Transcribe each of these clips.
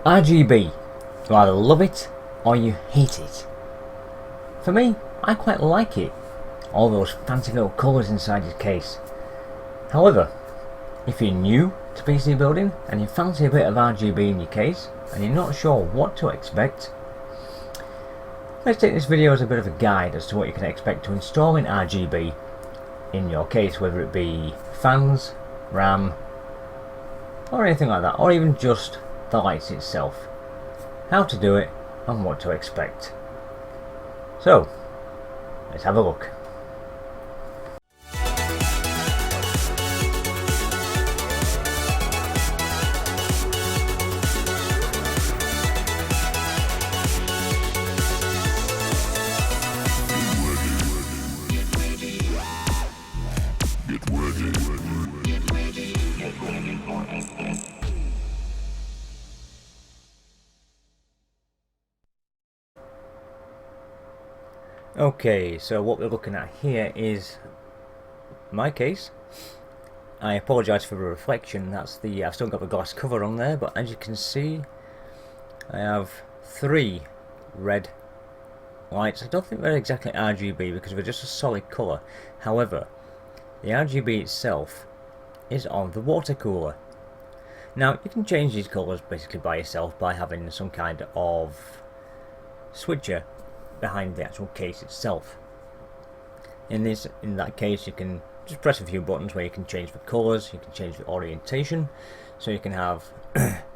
RGB. You either love it or you hate it. For me, I quite like it. All those fancy little colours inside your case. However, if you're new to PC building and you fancy a bit of RGB in your case and you're not sure what to expect, let's take this video as a bit of a guide as to what you can expect to installing RGB in your case, whether it be fans, RAM, or anything like that, or even just the lights itself. How to do it and what to expect. So, let's have a look. Okay, so what we're looking at here is my case. I apologise for the reflection. I've still got the glass cover on there, but as you can see, I have 3 red lights. I don't think they're exactly RGB because they're just a solid colour. However, the RGB itself is on the water cooler. Now you can change these colours basically by yourself by having some kind of switcher behind the actual case itself. In that case, you can just press a few buttons where you can change the colours, you can change the orientation, so you can have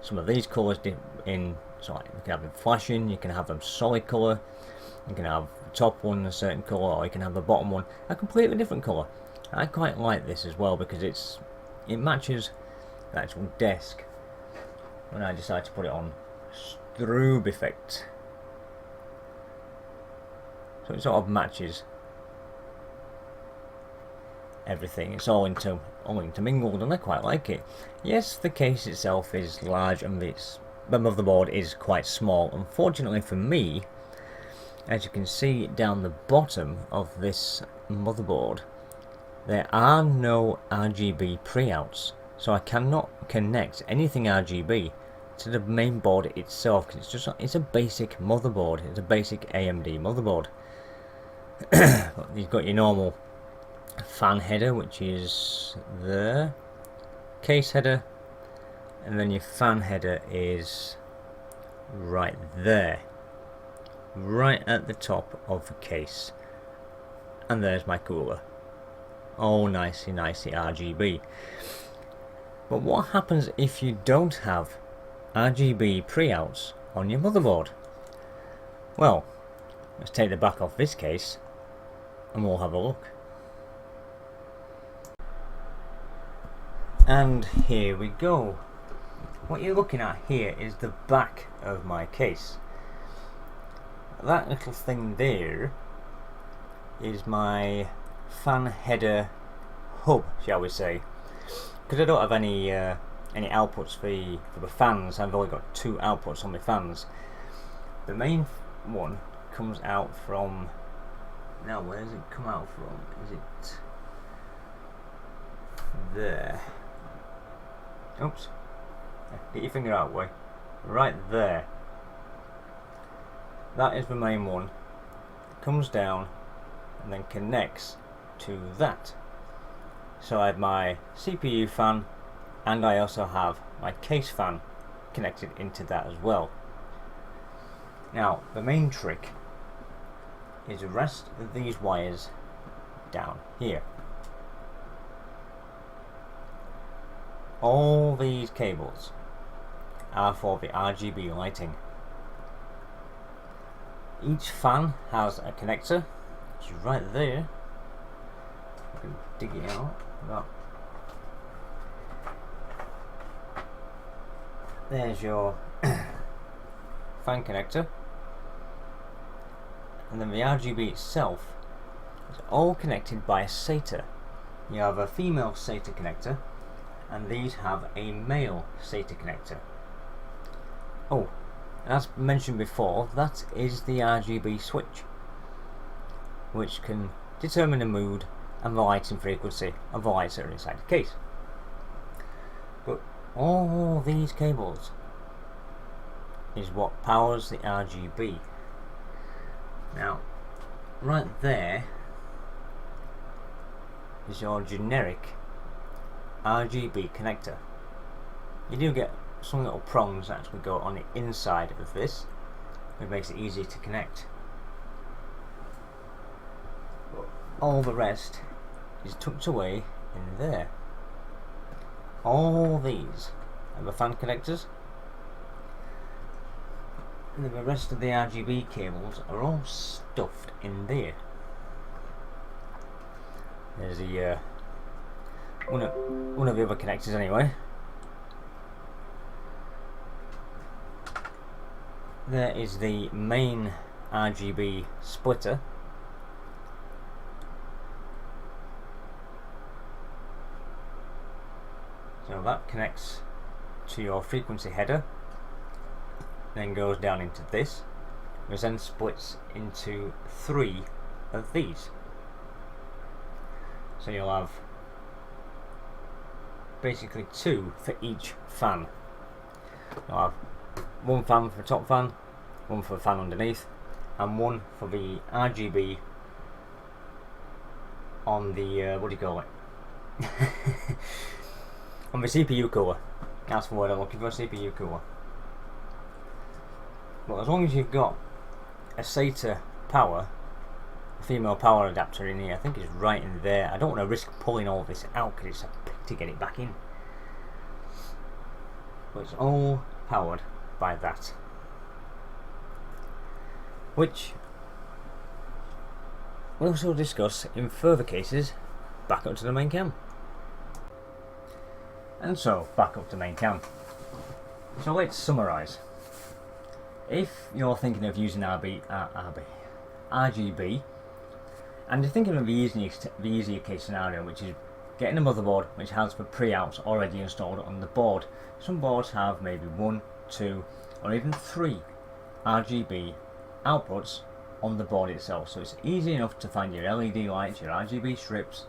some of these colours in, so you can have them flashing, you can have them solid colour, you can have the top one a certain colour, or you can have the bottom one a completely different colour. I quite like this as well because it matches the actual desk when I decide to put it on strobe effect. So it sort of matches everything. It's all intermingled, and I quite like it. Yes, the case itself is large and the motherboard is quite small. Unfortunately for me, as you can see down the bottom of this motherboard, there are no RGB pre-outs, so I cannot connect anything RGB to the main board itself because it's a basic motherboard. It's a basic AMD motherboard. You've got your normal fan header, which is there, case header, and then your fan header is right there, right at the top of the case. And there's my cooler, all nicey RGB. But what happens if you don't have RGB pre-outs on your motherboard? Well, let's take the back off this case and we'll have a look. And here we go. What you're looking at here is the back of my case. That little thing there is my fan header hub, shall we say, because I don't have any outputs for the fans. I've only got 2 outputs on my fans. The main one comes out from, now where does it come out from? Is it there? Oops, get your finger out of the way. Right there. That is the main one. It comes down and then connects to that. So I have my CPU fan and I also have my case fan connected into that as well. Now the main trick is the rest of these wires down here. All these cables are for the RGB lighting. Each fan has a connector, which is right there. I can dig it out. There's your fan connector. And then the RGB itself is all connected by a SATA. You have a female SATA connector, and these have a male SATA connector. Oh, as mentioned before, that is the RGB switch, which can determine the mood and the lighting frequency of the lights that are inside the case. But all these cables is what powers the RGB. Now, right there is your generic RGB connector. You do get some little prongs that actually go on the inside of this, which makes it easy to connect. But all the rest is tucked away in there. All these are the fan connectors, and the rest of the RGB cables are all stuffed in there. There's the one of the other connectors anyway. There is the main RGB splitter. So that connects to your frequency header, then goes down into this, which then splits into 3 of these. So you'll have basically 2 for each fan. You'll have 1 fan for the top fan, 1 for the fan underneath, and 1 for the RGB on the what do you call it? On the CPU cooler. That's the word I'm looking for, CPU cooler. But as long as you've got a SATA power, a female power adapter in here, I think it's right in there. I don't want to risk pulling all this out because it's a pig to get it back in. But it's all powered by that. Which we'll also discuss in further cases back up to the main cam. And so, back up to main cam. So let's summarise. If you're thinking of using RGB, and you're thinking of the easier case scenario, which is getting a motherboard which has the pre-outs already installed on the board. Some boards have maybe 1, 2, or even 3 RGB outputs on the board itself, so it's easy enough to find your LED lights, your RGB strips,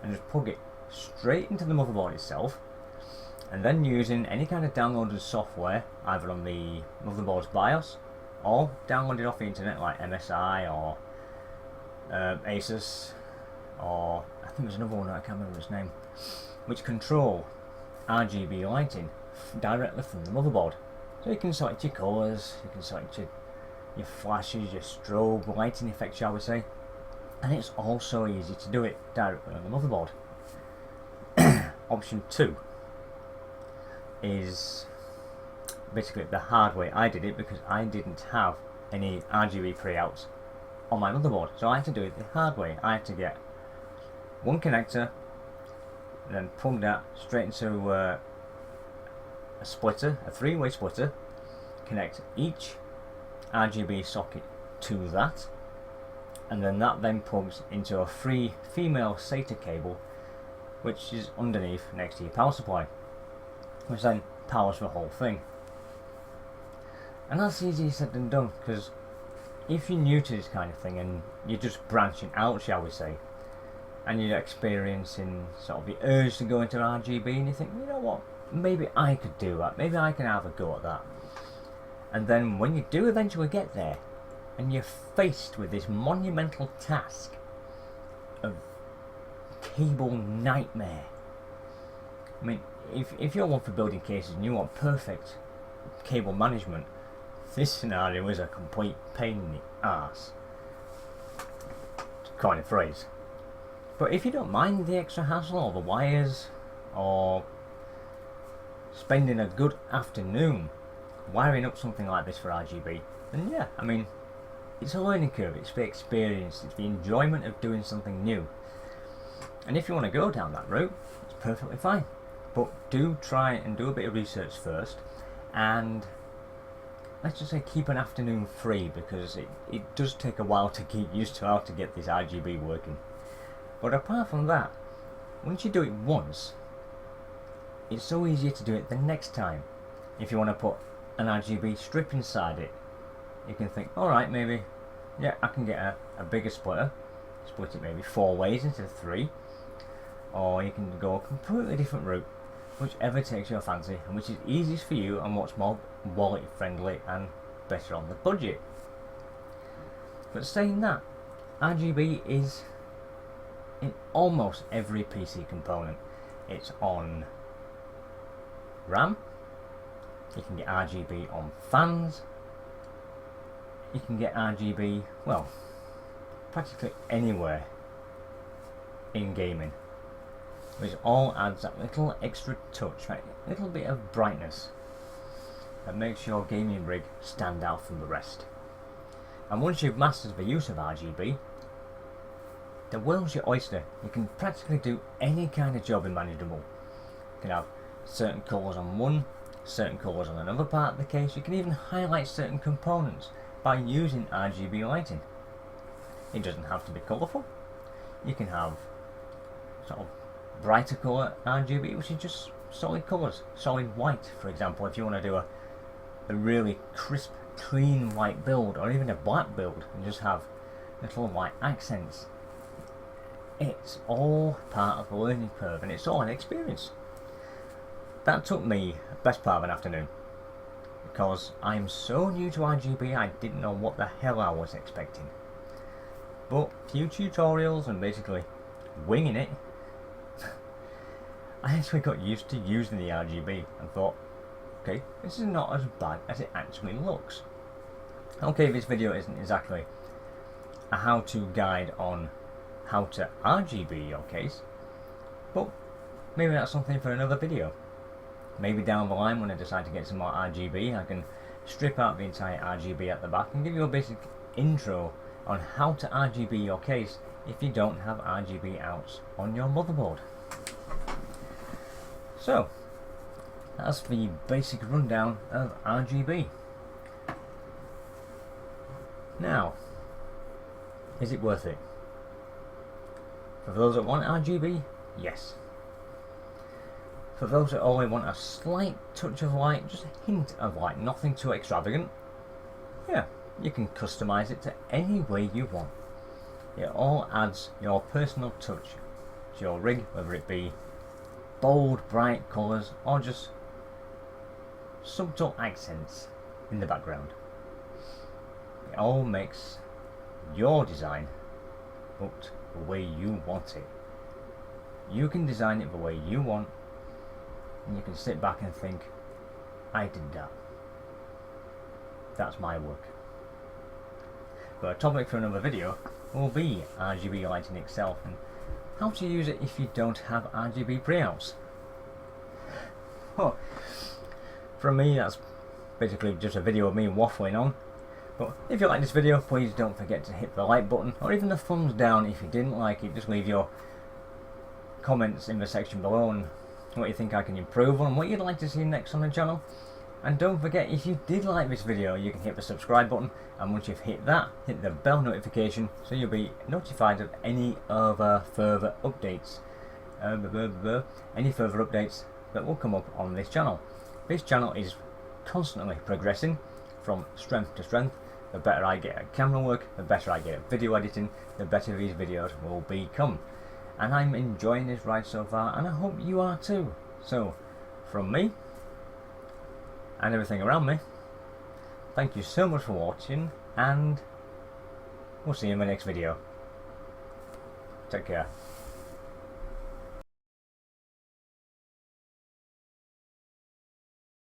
and just plug it straight into the motherboard itself. And then using any kind of downloaded software, either on the motherboard's BIOS or downloaded off the internet like MSI or Asus, or I think there's another one, I can't remember its name, which control RGB lighting directly from the motherboard. So you can select your colours, you can select your flashes, your strobe lighting effects, shall we say, and it's also easy to do it directly on the motherboard. Option 2 is basically the hard way I did it, because I didn't have any RGB pre-outs on my motherboard, so I had to do it the hard way. I had to get one connector and then plug that straight into a splitter, a 3-way splitter, connect each RGB socket to that, and then that plugs into a free female SATA cable which is underneath next to your power supply, which then powers the whole thing. And that's easier said than done, because if you're new to this kind of thing and you're just branching out, shall we say, and you're experiencing sort of the urge to go into RGB, and you think, you know what, maybe I could do that, maybe I can have a go at that. And then when you do eventually get there, and you're faced with this monumental task of cable nightmare. I mean, if you're one for building cases and you want perfect cable management, this scenario is a complete pain in the arse, to coin a phrase. But if you don't mind the extra hassle or the wires, or spending a good afternoon wiring up something like this for RGB, then yeah, I mean, it's a learning curve, it's the experience, it's the enjoyment of doing something new. And if you want to go down that route, it's perfectly fine. But do try and do a bit of research first, and let's just say keep an afternoon free, because it does take a while to get used to how to get this RGB working. But apart from that, once you do it once, it's so easier to do it the next time. If you want to put an RGB strip inside it, you can think, alright, maybe, yeah, I can get a bigger splitter, split it maybe 4 ways instead of 3, or you can go a completely different route, whichever takes your fancy and which is easiest for you and what's more wallet friendly and better on the budget. But saying that, RGB is in almost every PC component. It's on RAM, you can get RGB on fans, you can get RGB, well, practically anywhere in gaming, which all adds that little extra touch, right? A little bit of brightness that makes your gaming rig stand out from the rest. And once you've mastered the use of RGB, the world's your oyster. You can practically do any kind of job imaginable. You can have certain colours on one, certain colours on another part of the case. You can even highlight certain components by using RGB lighting. It doesn't have to be colourful. You can have sort of brighter colour RGB, which is just solid colours, solid white, for example, if you want to do a really crisp, clean white build, or even a black build, and just have little white accents. It's all part of the learning curve, and it's all an experience. That took me the best part of an afternoon, because I'm so new to RGB, I didn't know what the hell I was expecting. But few tutorials and basically winging it, I actually got used to using the RGB and thought, okay, this is not as bad as it actually looks. Okay, this video isn't exactly a how-to guide on how to RGB your case, but maybe that's something for another video. Maybe down the line when I decide to get some more RGB, I can strip out the entire RGB at the back and give you a basic intro on how to RGB your case if you don't have RGB outs on your motherboard. So, that's the basic rundown of RGB. Now, is it worth it? For those that want RGB, yes. For those that only want a slight touch of light, just a hint of light, nothing too extravagant, yeah, you can customize it to any way you want. It all adds your personal touch to your rig, whether it be bold, bright colours or just subtle accents in the background. It all makes your design look the way you want it. You can design it the way you want, and you can sit back and think, I did that. That's my work. But a topic for another video will be RGB lighting itself and how to use it if you don't have RGB pre-outs. Oh, from me, that's basically just a video of me waffling on. But if you like this video, please don't forget to hit the like button or even the thumbs down if you didn't like it. Just leave your comments in the section below and what you think I can improve on, what you'd like to see next on the channel. And don't forget, if you did like this video, you can hit the subscribe button, and once you've hit that, hit the bell notification so you'll be notified of any other further updates. Any further updates that will come up on this channel. This channel is constantly progressing from strength to strength. The better I get at camera work, the better I get at video editing, the better these videos will become. And I'm enjoying this ride so far, and I hope you are too. So, from me, and everything around me, thank you so much for watching, and we'll see you in my next video. Take care.